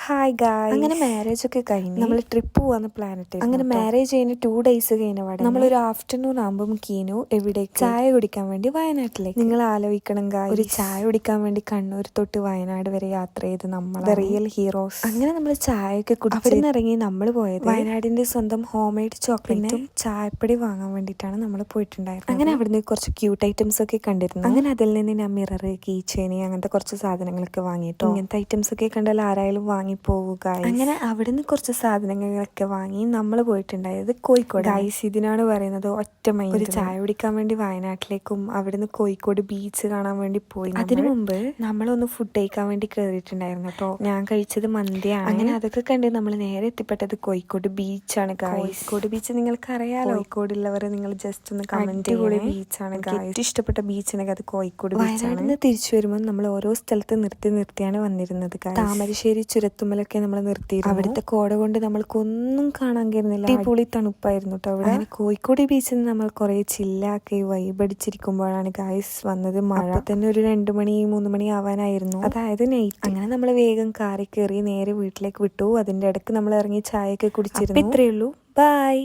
Hi guys, അങ്ങനെ marriage ഒക്കെ കഴിഞ്ഞ് നമ്മൾ ട്രിപ്പ് പോവാന്ന് പ്ലാൻ ഇട്ടു. അങ്ങനെ മാരേജ് കഴിഞ്ഞ് 2 days കഴിഞ്ഞ പാടെ നമ്മളൊരു ആഫ്റ്റർനൂൺ ആകുമ്പോൾ കീനു എവിടേക്ക് ചായ കുടിക്കാൻ വേണ്ടി വയനാട്ടിലേക്ക്. നിങ്ങൾ ആലോചിക്കണം ഗായ്സ്, ഒരു ചായ കുടിക്കാൻ വേണ്ടി കണ്ണൂർ തൊട്ട് വയനാട് വരെ യാത്ര ചെയ്ത് നമ്മൾ റിയൽ ഹീറോസ്. അങ്ങനെ നമ്മൾ ചായയൊക്കെ കുടിച്ച് അവിടെ നിന്ന് ഇറങ്ങി നമ്മൾ പോയത് വയനാടിന്റെ സ്വന്തം ഹോം മെയ്ഡ് ചോക്ലേറ്റും ചായപ്പൊടി വാങ്ങാൻ വേണ്ടിയിട്ടാണ് നമ്മൾ പോയിട്ടുണ്ടായിരുന്നത്. അങ്ങനെ അവിടുന്ന് കുറച്ച് ക്യൂട്ട് ഐറ്റംസ് ഒക്കെ കണ്ടിരുന്നു. അങ്ങനെ അതിൽ നിന്ന് ഞാൻ മിറർ, കീ ചെയിൻ അങ്ങനത്തെ കുറച്ച് സാധനങ്ങളൊക്കെ വാങ്ങിയിട്ടു. ഇങ്ങനത്തെ ഐറ്റംസ് ഒക്കെ കണ്ടാൽ ആരായാലും വാങ്ങിപ്പോവുക. അങ്ങനെ അവിടുന്ന് കുറച്ച് സാധനങ്ങളൊക്കെ വാങ്ങി നമ്മൾ പോയിട്ടുണ്ടായത് കോഴിക്കോട്. ഗൈസ്, ഇതിനാണ് പറയുന്നത് ഒറ്റ മൈൻഡ്. ഒരു ചായ കുടിക്കാൻ വേണ്ടി വയനാട്ടിലേക്കും അവിടുന്ന് കോഴിക്കോട് ബീച്ച് കാണാൻ വേണ്ടി പോയി. അതിനു മുമ്പ് നമ്മളൊന്ന് ഫുഡ് കഴിക്കാൻ വേണ്ടി കയറിയിട്ടുണ്ടായിരുന്നു കേട്ടോ. ഞാൻ കഴിച്ചത് മന്തിയാണ്. അങ്ങനെ അതൊക്കെ കണ്ട് നമ്മൾ നേരെ എത്തിപ്പെട്ടത് കോഴിക്കോട് ബീച്ചാണ്. കോഴിക്കോട് ബീച്ച് നിങ്ങൾക്ക് അറിയാലോ. കോഴിക്കോടുള്ളവർ നിങ്ങൾ ജസ്റ്റ് ഒന്ന് കമന്റ് ചെയ്യണേ. ബീച്ചാണ് ഗൈസ്, ഇഷ്ടപ്പെട്ട ബീച്ചാണെങ്കിൽ അത് കോഴിക്കോട് ബീച്ചാണ്. തിരിച്ചു വരുമ്പോൾ നമ്മൾ ഓരോ സ്ഥലത്ത് നിർത്തിയാണ് വന്നിരുന്നത്. താമരശ്ശേരി ചുരത്തുമ്മലൊക്കെ നമ്മൾ നിർത്തിയിരുന്നു. അവിടുത്തെ കോട കൊണ്ട് നമ്മൾക്കൊന്നും കാണാൻ കഴിയുന്നില്ല. അടിപൊളി തണുപ്പായിരുന്നു കേട്ടോ അവിടെ. കോഴിക്കോട് ബീച്ചിൽ നിന്ന് നമ്മൾ കുറെ ചില്ലാക്കി വൈബടിച്ചിരിക്കുമ്പോഴാണ് ഗൈസ് വന്നത് മഴ. തന്നെ ഒരു 2 മണി 3 മണി ആവാനായിരുന്നു, അതായത് നൈറ്റ്. അങ്ങനെ നമ്മൾ വേഗം കാറിൽ കയറി നേരെ വീട്ടിലേക്ക് വിട്ടു. അതിന്റെ ഇടയ്ക്ക് നമ്മൾ ഇറങ്ങി ചായയൊക്കെ കുടിച്ചിരുന്നു. ഇത്രയേ ഉള്ളൂ. ബൈ.